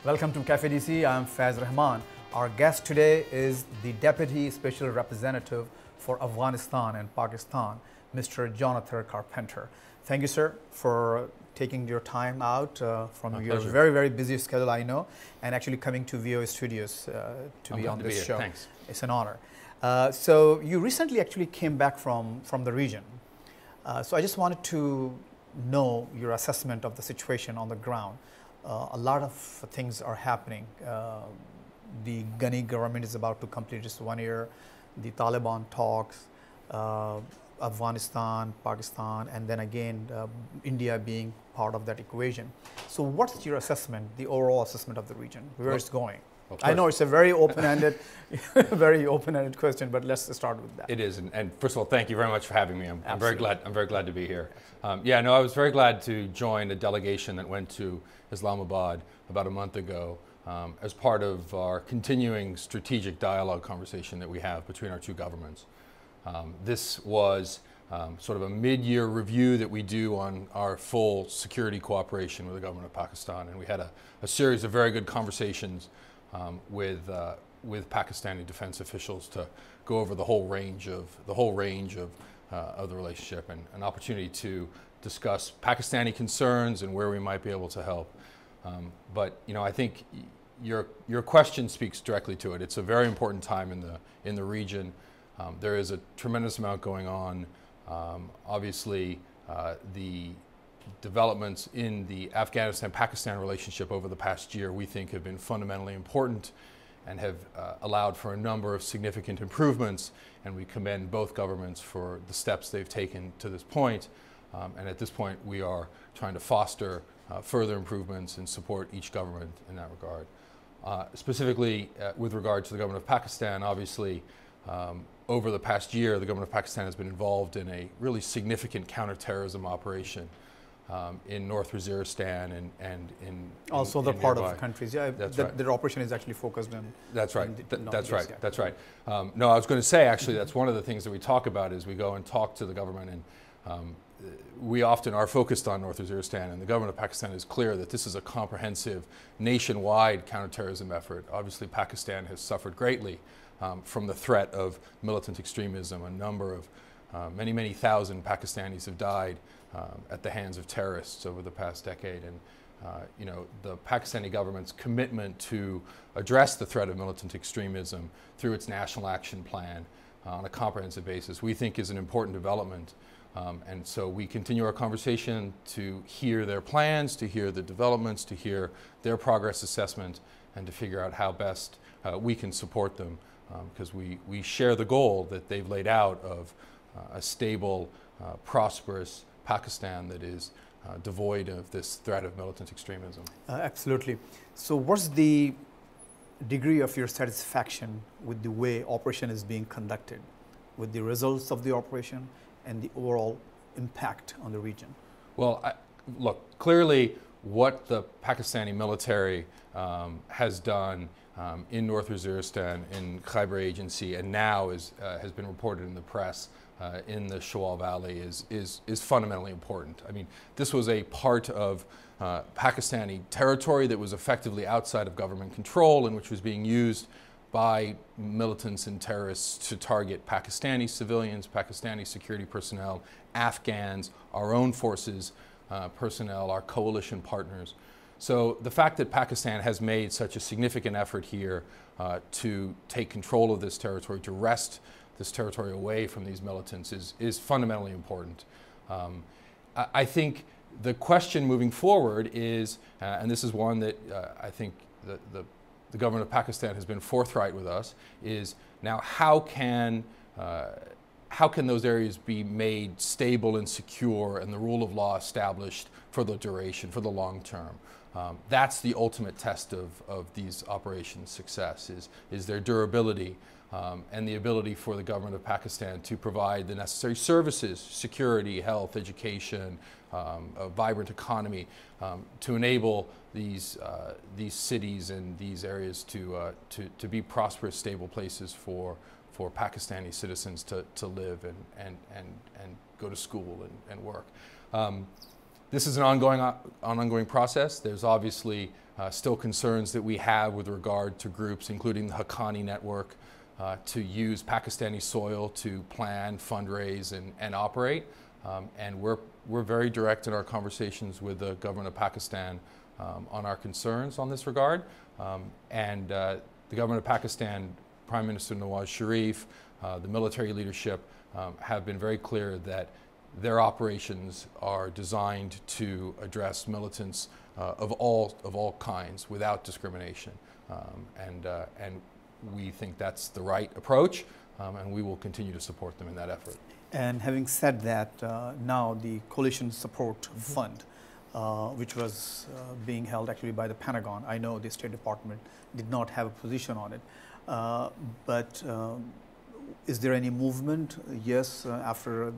Welcome to Cafe DC. I'm Faiz Rahman. Our guest today is the Deputy Special Representative for Afghanistan and Pakistan, Mr. Jonathan Carpenter. Thank you, sir, for taking your time out from your very busy schedule, I know, and actually coming to VOA Studios to be on this show. Thanks. It's an honor. So you recently actually came back from the region. So I just wanted to know your assessment of the situation on the ground. A lot of things are happening. The Ghani government is about to complete its 1 year. The Taliban talks, Afghanistan, Pakistan, and then again India being part of that equation. So what's your assessment, the overall assessment of the region, where it's going? I know it's a very open-ended, question, but let's start with that. It is, and first of all, thank you very much for having me. I'm very glad to be here. I was very glad to join a delegation that went to Islamabad about a month ago as part of our continuing strategic dialogue conversation that we have between our two governments. This was sort of a mid-year review that we do on our full security cooperation with the government of Pakistan, and we had a series of very good conversations with Pakistani defense officials to go over the whole range of the relationship, and an opportunity to discuss Pakistani concerns and where we might be able to help. But I think your question speaks directly to it. It's a very important time in the region. There is a tremendous amount going on. Obviously, the developments in the Afghanistan-Pakistan relationship over the past year, we think, have been fundamentally important and have allowed for a number of significant improvements, and we commend both governments for the steps they've taken to this point. And at this point, we are trying to foster further improvements and support each government in that regard. Specifically, with regard to the government of Pakistan, obviously, over the past year, the government of Pakistan has been involved in a really significant counterterrorism operation in North Waziristan and in also the part of the countries. Yeah, right. Their operation is actually focused on. That's right. That's right. That's right. No, I was going to say, actually, that's one of the things that we talk about is we go and talk to the government, and we often are focused on North Waziristan, and the government of Pakistan is clear that this is a comprehensive nationwide counterterrorism effort. Obviously, Pakistan has suffered greatly from the threat of militant extremism. A number of many thousand Pakistanis have died at the hands of terrorists over the past decade, and the Pakistani government's commitment to address the threat of militant extremism through its National Action Plan on a comprehensive basis, we think is an important development. And so we continue our conversation to hear their plans, to hear the developments, to hear their progress assessment, and to figure out how best we can support them, because we share the goal that they've laid out of a stable, prosperous Pakistan that is devoid of this threat of militant extremism. Absolutely. So what's the degree of your satisfaction with the way operation is being conducted, with the results of the operation and the overall impact on the region? Well, look, clearly what the Pakistani military has done in North Waziristan, in Khyber Agency, and now has been reported in the press in the Shawal Valley is fundamentally important. I mean, this was a part of Pakistani territory that was effectively outside of government control and which was being used by militants and terrorists to target Pakistani civilians, Pakistani security personnel, Afghans, our own forces personnel, our coalition partners. So the fact that Pakistan has made such a significant effort here to take control of this territory, to wrest this territory away from these militants is fundamentally important. I think the question moving forward is, and this is one that I think the government of Pakistan has been forthright with us, is now how can those areas be made stable and secure and the rule of law established for the duration, for the long term? That's the ultimate test of these operations' success, is their durability and the ability for the government of Pakistan to provide the necessary services, security, health, education, a vibrant economy, to enable these cities and these areas to be prosperous, stable places for Pakistani citizens to live and go to school and work. This is an ongoing process. There's obviously still concerns that we have with regard to groups, including the Haqqani Network, to use Pakistani soil to plan, fundraise, and operate. And we're very direct in our conversations with the government of Pakistan on our concerns on this regard. The government of Pakistan, Prime Minister Nawaz Sharif, the military leadership have been very clear that their operations are designed to address militants of all kinds without discrimination, and we think that's the right approach, and we will continue to support them in that effort. And having said that, now the Coalition Support Fund, which was being held actually by the Pentagon, I know the State Department did not have a position on it, but is there any movement? Yes, after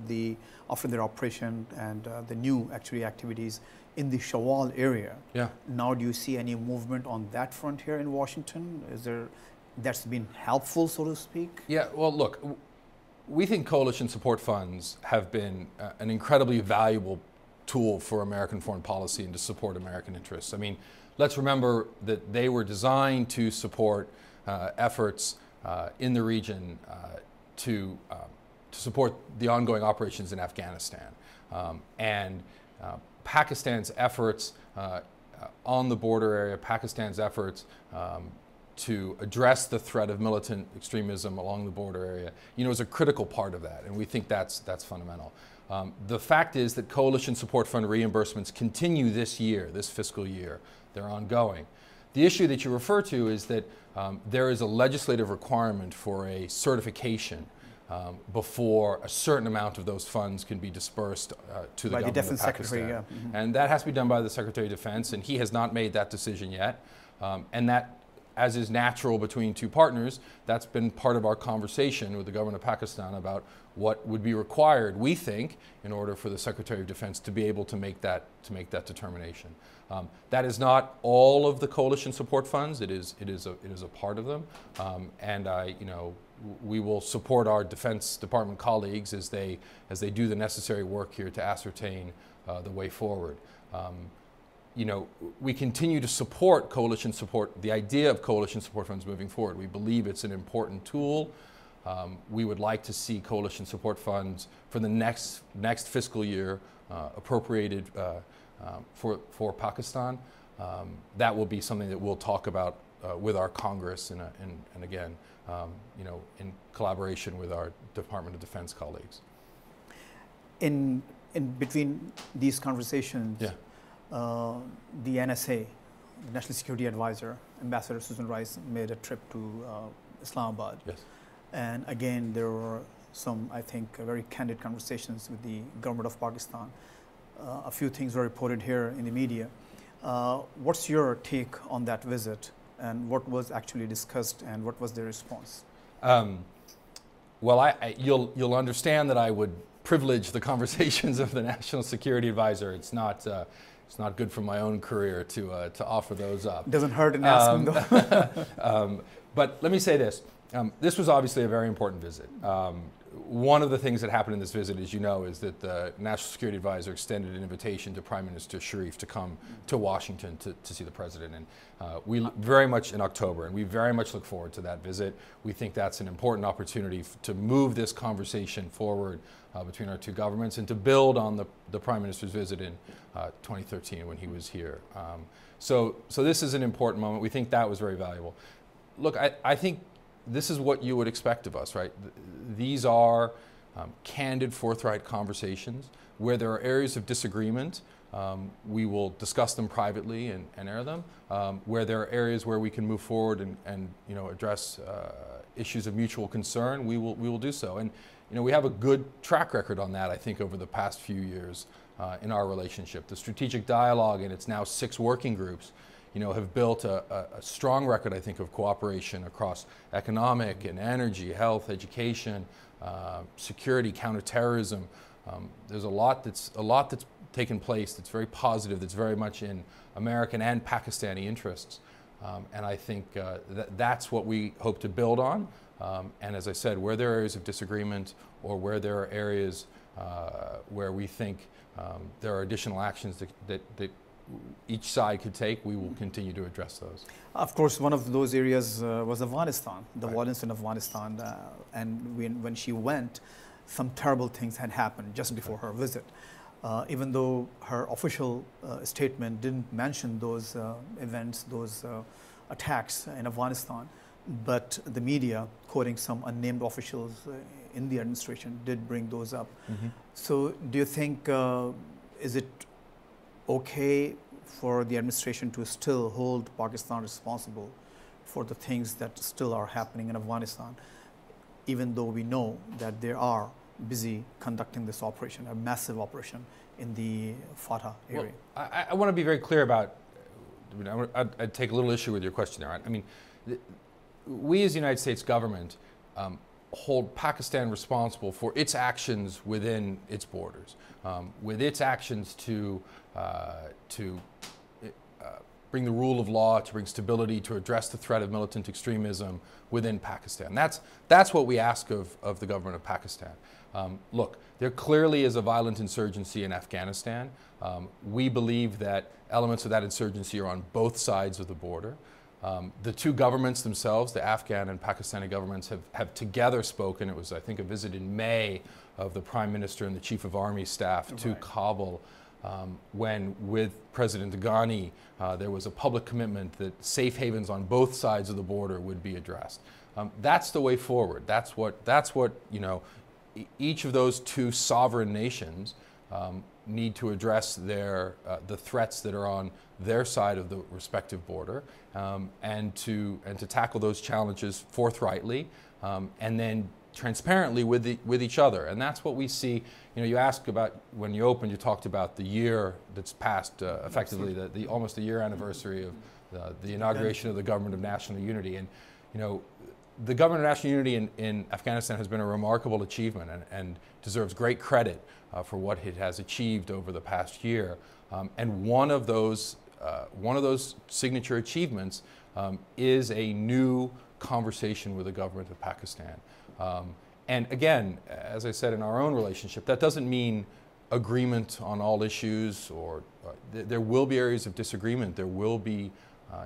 their operation and the new activities in the Shawal area. Yeah. Now, do you see any movement on that front here in Washington? Is there that's been helpful, so to speak? Yeah. Well, look, we think coalition support funds have been an incredibly valuable tool for American foreign policy and to support American interests. I mean, let's remember that they were designed to support efforts in the region to support the ongoing operations in Afghanistan. Pakistan's efforts on the border area, Pakistan's efforts to address the threat of militant extremism along the border area, is a critical part of that, and we think that's fundamental. The fact is that Coalition Support Fund reimbursements continue this year, this fiscal year. They're ongoing. The issue that you refer to is that there is a legislative requirement for a certification before a certain amount of those funds can be dispersed to the government of Pakistan. Secretary, yeah. Mm-hmm. And that has to be done by the Secretary of Defense, and he has not made that decision yet. And that, as is natural between two partners, that's been part of our conversation with the government of Pakistan about what would be required, we think, in order for the Secretary of Defense to be able to make that determination. That is not all of the coalition support funds. It is a part of them, and we will support our Defense Department colleagues as they do the necessary work here to ascertain the way forward. We continue to support coalition support, the idea of coalition support funds moving forward. We believe it's an important tool. We would like to see coalition support funds for the next fiscal year appropriated for Pakistan. That will be something that we'll talk about with our Congress and again, in collaboration with our Department of Defense colleagues. In between these conversations, yeah. The NSA, the National Security Advisor, Ambassador Susan Rice, made a trip to Islamabad. Yes. And again, there were some, I think, very candid conversations with the government of Pakistan. A few things were reported here in the media. What's your take on that visit, and what was actually discussed, and what was their response? Well, you'll understand that I would privilege the conversations of the National Security Advisor. It's not good for my own career to offer those up. Doesn't hurt in asking though. But let me say this. This was obviously a very important visit. One of the things that happened in this visit, as you know, is that the National Security Advisor extended an invitation to Prime Minister Sharif to come to Washington to see the President. And we very much in October, and we very much look forward to that visit. We think that's an important opportunity to move this conversation forward between our two governments and to build on the Prime Minister's visit in 2013 when he was here. So this is an important moment. We think that was very valuable. Look, I think this is what you would expect of us, right? These are candid, forthright conversations. Where there are areas of disagreement, we will discuss them privately and air them. Where there are areas where we can move forward and address issues of mutual concern, we will do so. And we have a good track record on that, I think, over the past few years in our relationship. The strategic dialogue, and it's now 6 working groups, have built a strong record, I think, of cooperation across economic and energy, health, education, security, counterterrorism. There's a lot that's taken place that's very positive, that's very much in American and Pakistani interests. And I think that's what we hope to build on. And as I said, where there are areas of disagreement or where there are areas where we think there are additional actions that each side could take, we will continue to address those. Of course, one of those areas was Afghanistan, the Right. violence in Afghanistan. And when she went, some terrible things had happened just before her visit. Even though her official statement didn't mention those events, those attacks in Afghanistan, but the media, quoting some unnamed officials in the administration, did bring those up. Mm-hmm. So do you think, is it okay for the administration to still hold Pakistan responsible for the things that still are happening in Afghanistan, even though we know that they are busy conducting this operation, a massive operation in the FATA area? Well, I want to be very clear about, I'd take a little issue with your question there. I mean, we as the United States government hold Pakistan responsible for its actions within its borders, with its actions to bring the rule of law, to bring stability, to address the threat of militant extremism within Pakistan. That's what we ask of the government of Pakistan. Look, there clearly is a violent insurgency in Afghanistan. We believe that elements of that insurgency are on both sides of the border. The two governments themselves, the Afghan and Pakistani governments, have together spoken. It was, I think, a visit in May of the Prime Minister and the Chief of Army Staff to Kabul, when with President Ghani there was a public commitment that safe havens on both sides of the border would be addressed. That's the way forward. That's what you know, each of those two sovereign nations need to address the threats that are on their side of the respective border, and to tackle those challenges forthrightly, and then transparently with each other. And that's what we see. You know, you asked about, when you opened, you talked about the year that's passed, effectively the almost a year anniversary of the inauguration of the Government of National Unity. And you know, the Government of National Unity in Afghanistan has been a remarkable achievement and deserves great credit for what it has achieved over the past year. And one of those signature achievements is a new conversation with the government of Pakistan. And again, as I said, in our own relationship, that doesn't mean agreement on all issues, or there will be areas of disagreement. There will be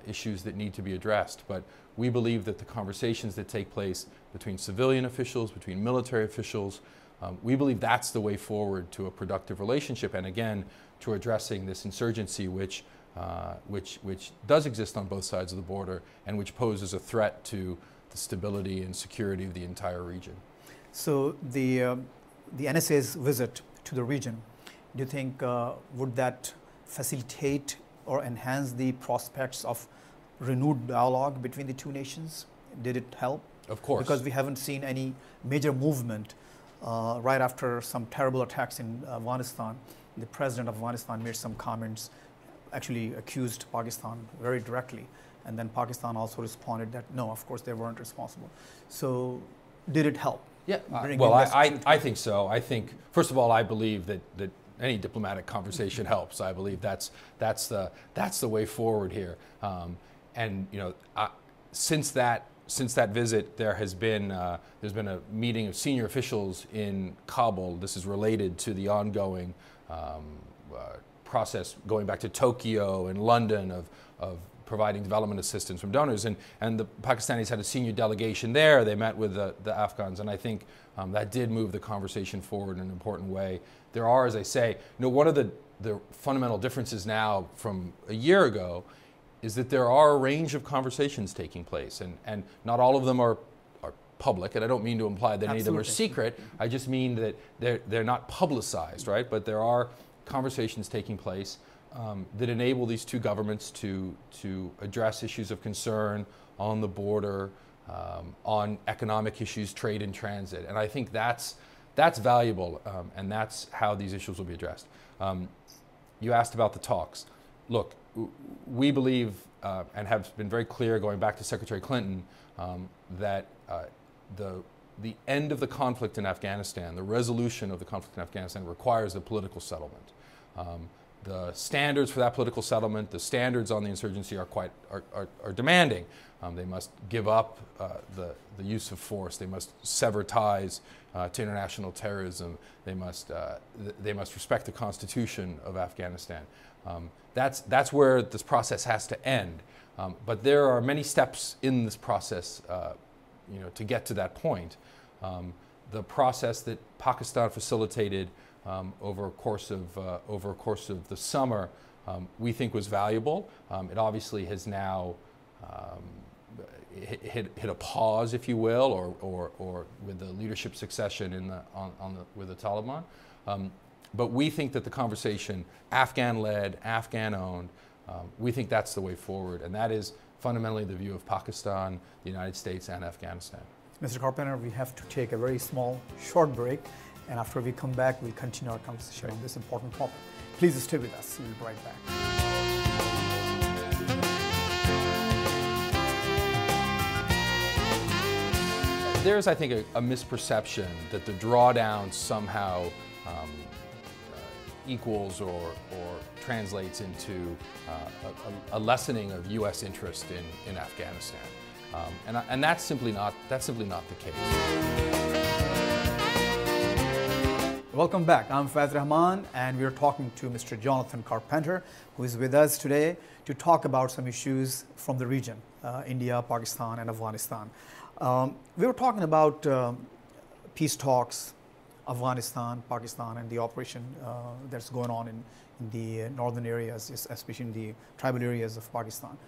issues that need to be addressed. But we believe that the conversations that take place between civilian officials, between military officials, we believe that's the way forward to a productive relationship, and again, to addressing this insurgency which does exist on both sides of the border and which poses a threat to the stability and security of the entire region. So the NSA's visit to the region, do you think would that facilitate or enhance the prospects of renewed dialogue between the two nations? Did it help? Of course. Because we haven't seen any major movement right after some terrible attacks in Afghanistan. The president of Afghanistan made some comments, actually accused Pakistan very directly. And then Pakistan also responded that, no, of course they weren't responsible. So did it help? Yeah, well, I think so. I think, first of all, I believe that any diplomatic conversation helps. I believe that's the way forward here. And you know, since that visit, there's been a meeting of senior officials in Kabul. This is related to the ongoing process going back to Tokyo and London of providing development assistance from donors, and the Pakistanis had a senior delegation there. They met with the Afghans, and I think that did move the conversation forward in an important way. There are, as I say, you know, one of the fundamental differences now from a year ago is that there are a range of conversations taking place, and not all of them are public, and I don't mean to imply that any of them are secret. I just mean that they're not publicized, right? But there are conversations taking place that enable these two governments to address issues of concern on the border, on economic issues, trade and transit, and I think that's valuable, and that's how these issues will be addressed. You asked about the talks. Look, we believe and have been very clear, going back to Secretary Clinton, that the end of the conflict in Afghanistan, the resolution of the conflict in Afghanistan, requires a political settlement. the standards for that political settlement, the standards on the insurgency are demanding. They must give up the use of force. They must sever ties to international terrorism. They must respect the Constitution of Afghanistan. That's where this process has to end. But there are many steps in this process, to get to that point. The process that Pakistan facilitated over a course of the summer, we think was valuable. It obviously has now hit a pause, if you will, or with the leadership succession with the Taliban. But we think that the conversation, Afghan-led, Afghan-owned, we think that's the way forward, and that is fundamentally the view of Pakistan, the United States, and Afghanistan. Mr. Carpenter, we have to take a very small, short break, and after we come back, we'll continue our conversation on this important topic. Please stay with us. We'll be right back. There's, I think, a misperception that the drawdown somehow equals or translates into a lessening of U.S. interest in Afghanistan, and that's simply not the case. Welcome back. I'm Faiz Rahman, and we're talking to Mr. Jonathan Carpenter, who is with us today to talk about some issues from the region, India, Pakistan, and Afghanistan. We were talking about peace talks, Afghanistan, Pakistan, and the operation that's going on in the northern areas, especially in the tribal areas of Pakistan.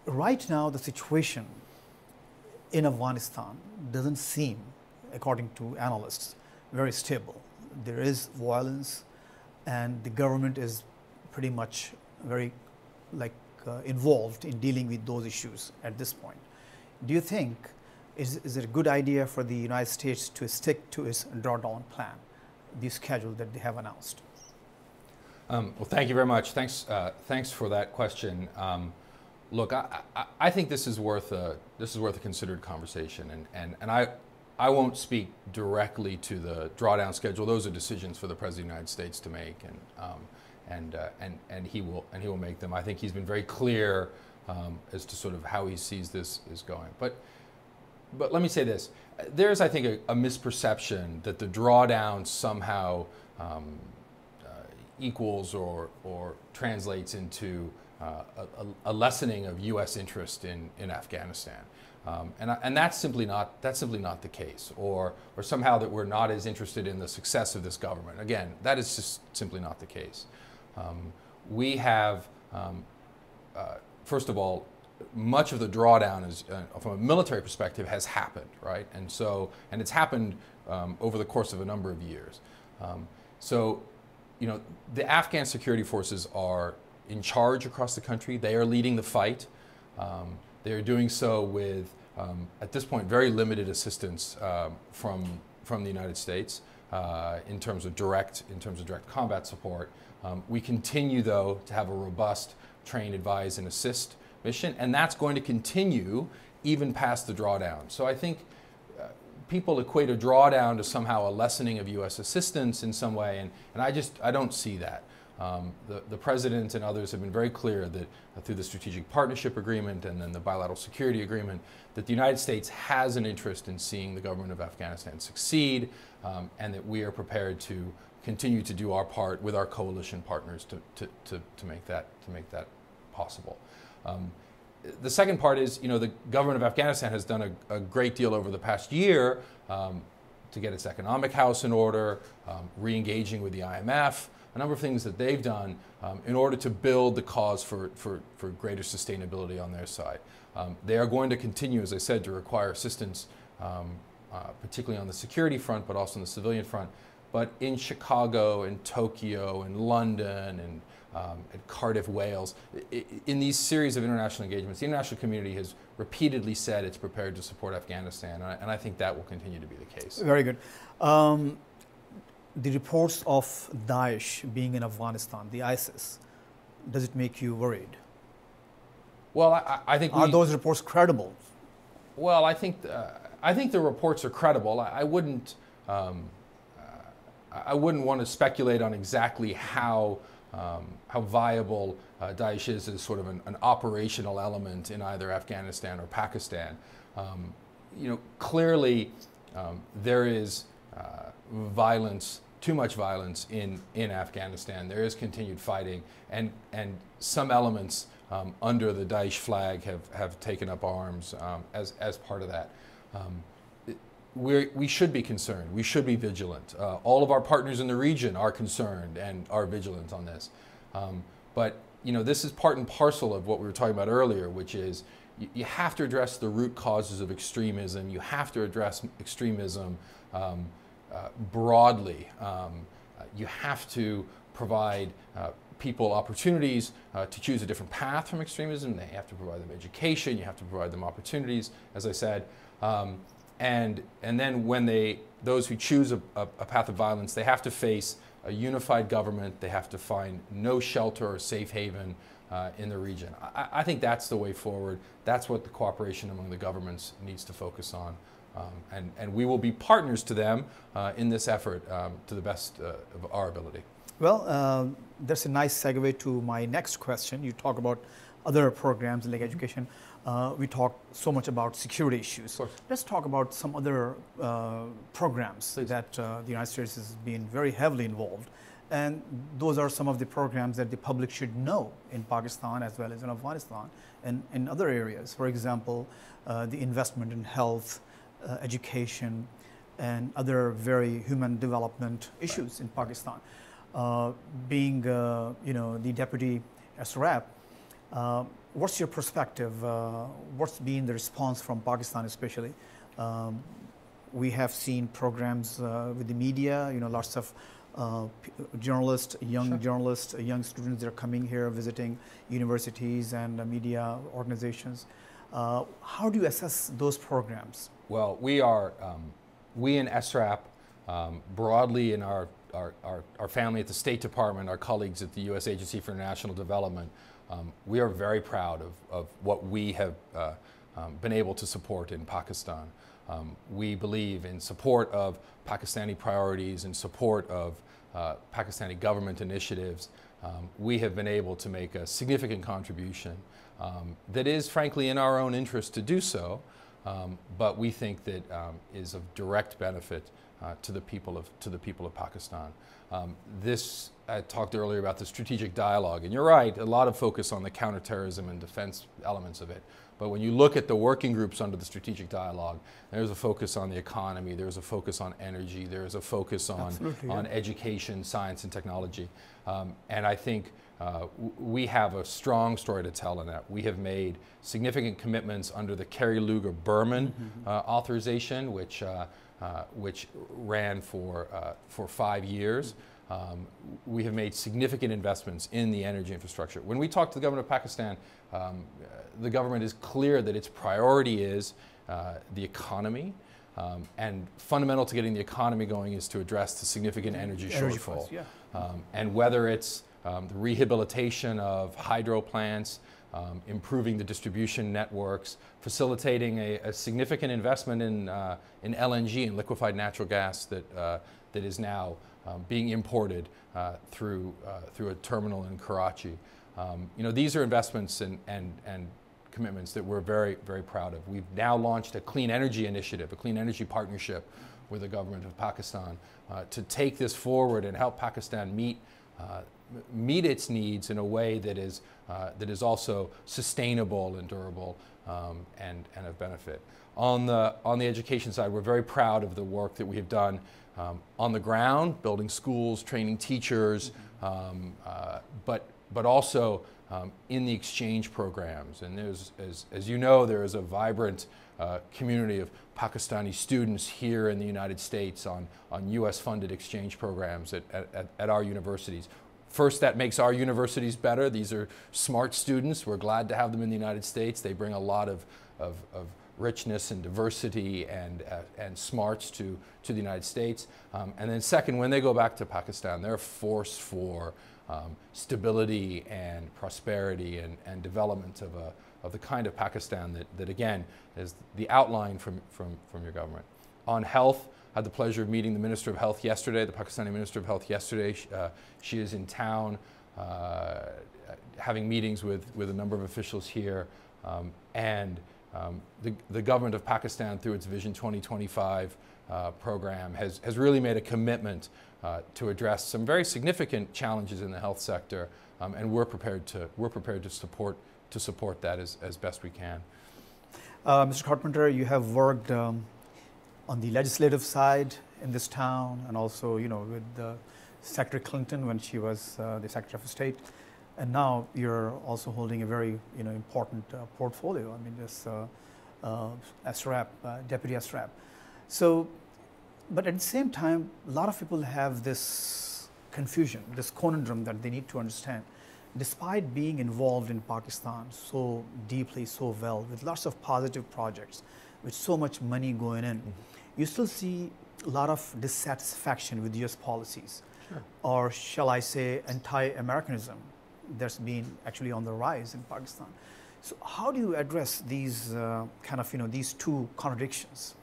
Right now, the situation in Afghanistan doesn't seem, according to analysts, very stable. There is violence, and the government is pretty much very involved in dealing with those issues at this point. Do you think is it a good idea for the United States to stick to its drawdown plan, the schedule that they have announced? Well, thank you very much. Thanks for that question. Look, I think this is worth a considered conversation, and I won't speak directly to the drawdown schedule. Those are decisions for the President of the United States to make, and he will make them. I think he's been very clear as to sort of how he sees this is going. But let me say this: there's, I think, a misperception that the drawdown somehow equals or translates into a lessening of U.S. interest in Afghanistan. And that's simply not the case, or somehow that we're not as interested in the success of this government. Again, that is just simply not the case. We have, first of all, much of the drawdown is, from a military perspective, has happened, right? And it's happened over the course of a number of years. The Afghan security forces are in charge across the country. They are leading the fight. They are doing so with, at this point, very limited assistance from the United States in terms of direct combat support. We continue, though, to have a robust train, advise, and assist mission, and that's going to continue even past the drawdown. So I think people equate a drawdown to somehow a lessening of U.S. assistance in some way, and I don't see that. The President and others have been very clear that through the Strategic Partnership Agreement and then the Bilateral Security Agreement, that the United States has an interest in seeing the government of Afghanistan succeed, and that we are prepared to continue to do our part with our coalition partners to make that possible. The second part is, the government of Afghanistan has done a great deal over the past year to get its economic house in order, re-engaging with the IMF, a number of things that they've done in order to build the cause for greater sustainability on their side. They are going to continue, as I said, to require assistance, particularly on the security front, but also on the civilian front. But in Chicago, in Tokyo, in London, and at Cardiff, Wales, in these series of international engagements, the international community has repeatedly said it's prepared to support Afghanistan, and I think that will continue to be the case. Very good. The reports of Daesh being in Afghanistan, the ISIS, does it make you worried? Well, I think are those reports credible? Well, I think the reports are credible. I wouldn't want to speculate on exactly how how viable Daesh is as sort of an operational element in either Afghanistan or Pakistan. Clearly there is violence, too much violence in Afghanistan. There is continued fighting, and some elements under the Daesh flag have taken up arms as part of that. We should be concerned. We should be vigilant. All of our partners in the region are concerned and are vigilant on this. But this is part and parcel of what we were talking about earlier, which is you have to address the root causes of extremism. You have to address extremism broadly. You have to provide people opportunities to choose a different path from extremism. They have to provide them education. You have to provide them opportunities, as I said. And then when those who choose a path of violence, they have to face a unified government. They have to find no shelter or safe haven in the region. I think that's the way forward. That's what the cooperation among the governments needs to focus on. And we will be partners to them in this effort to the best of our ability. Well, that's a nice segue to my next question. You talk about other programs like education. We talk so much about security issues. Let's talk about some other programs Please. that the United States has been very heavily involved. And those are some of the programs that the public should know in Pakistan as well as in Afghanistan and in other areas. For example, the investment in health, education, and other very human development issues in Pakistan. Being the deputy SRAP, what's your perspective? What's been the response from Pakistan especially? We have seen programs with the media, lots of journalists, young journalists, young students that are coming here visiting universities and media organizations. How do you assess those programs? Well, we in SRAP, broadly in our family at the State Department, our colleagues at the U.S. Agency for International Development, we are very proud of what we have been able to support in Pakistan. We believe in support of Pakistani priorities, in support of Pakistani government initiatives. We have been able to make a significant contribution that is, frankly, in our own interest to do so, but we think that is of direct benefit to the people of Pakistan. I talked earlier about the strategic dialogue, and you're right, a lot of focus on the counterterrorism and defense elements of it. But when you look at the working groups under the strategic dialogue, there's a focus on the economy, there's a focus on energy, there's a focus on education, science, and technology. And I think we have a strong story to tell in that. We have made significant commitments under the Kerry Lugar Berman authorization, which ran for 5 years. We have made significant investments in the energy infrastructure. When we talk to the government of Pakistan, the government is clear that its priority is the economy, and fundamental to getting the economy going is to address the significant energy shortfall. And whether it's the rehabilitation of hydro plants, improving the distribution networks, facilitating a significant investment in LNG and liquefied natural gas that is now being imported through a terminal in Karachi. These are investments and commitments that we're very, very proud of. We've now launched a clean energy initiative, a clean energy partnership with the government of Pakistan to take this forward and help Pakistan meet its needs in a way that is also sustainable and durable and of benefit. On the education side, we're very proud of the work that we have done on the ground, building schools, training teachers, but also in the exchange programs. And there's, as you know, there is a vibrant community of Pakistani students here in the United States on U.S.-funded exchange programs at our universities. First, that makes our universities better. These are smart students. We're glad to have them in the United States. They bring a lot of richness and diversity and smarts to the United States. And then second, when they go back to Pakistan, they're a force for stability and prosperity and development of the kind of Pakistan that again is the outline from your government. On health, I had the pleasure of meeting the Minister of Health yesterday, the Pakistani Minister of Health yesterday. She is in town having meetings with a number of officials here, and the government of Pakistan, through its Vision 2025 program, has really made a commitment to address some very significant challenges in the health sector, and we're prepared to support that as best we can. Mr. Carpenter, you have worked on the legislative side in this town, and also, with Secretary Clinton when she was the Secretary of State, and now you're also holding a very, important portfolio. I mean, this SRAP, Deputy SRAP. So, but at the same time, a lot of people have this confusion, this conundrum that they need to understand. Despite being involved in Pakistan so deeply, so well, with lots of positive projects, with so much money going in, you still see a lot of dissatisfaction with US policies. Sure. Or shall I say anti-Americanism that's been actually on the rise in Pakistan. So how do you address these these two contradictions?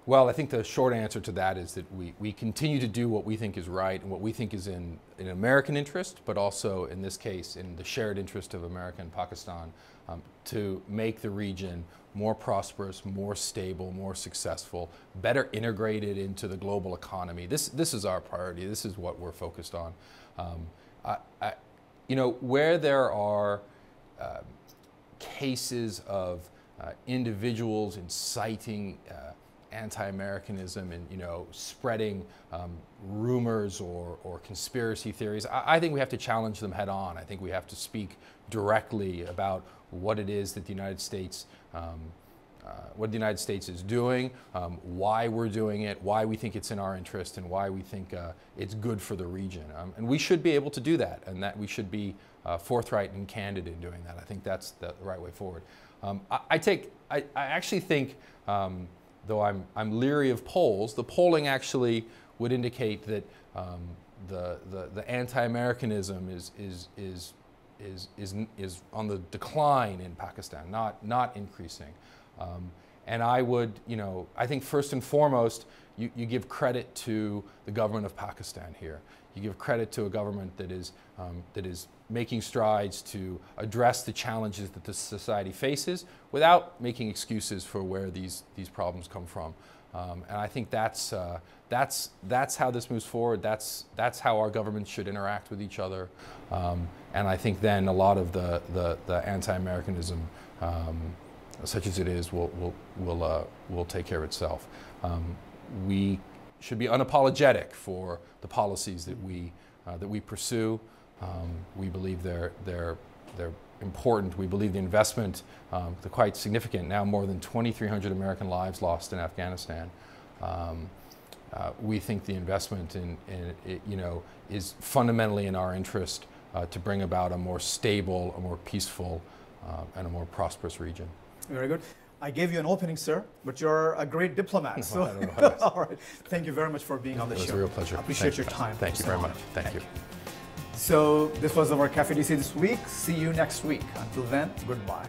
Well, I think the short answer to that is that we continue to do what we think is right and what we think is in American interest, but also in this case in the shared interest of America and Pakistan, to make the region more prosperous, more stable, more successful, better integrated into the global economy. This is our priority. This is what we're focused on. Where there are cases of individuals inciting anti-Americanism and spreading rumors or conspiracy theories, I think we have to challenge them head on. I think we have to speak directly about what it is that the United States is doing, why we're doing it, why we think it's in our interest, and why we think it's good for the region. And we should be able to do that, and that we should be forthright and candid in doing that. I think that's the right way forward. I actually think, though I'm leery of polls, the polling actually would indicate that the anti-Americanism is on the decline in Pakistan, not increasing. And I think first and foremost, you give credit to the government of Pakistan here. You give credit to a government that is making strides to address the challenges that this society faces without making excuses for where these problems come from. And I think that's how this moves forward. That's how our governments should interact with each other. And I think then a lot of the anti-Americanism, such as it is, will take care of itself. We should be unapologetic for the policies that we pursue. We believe they're important. We believe the investment, they're quite significant. Now more than 2,300 American lives lost in Afghanistan. We think the investment is fundamentally in our interest to bring about a more stable, a more peaceful, and a more prosperous region. Very good. I gave you an opening, sir, but you're a great diplomat. So, all right. Thank you very much for being on the show. It was a real pleasure. I appreciate your time. Thank you very much. Thank you. So this was our Cafe DC this week. See you next week. Until then, goodbye.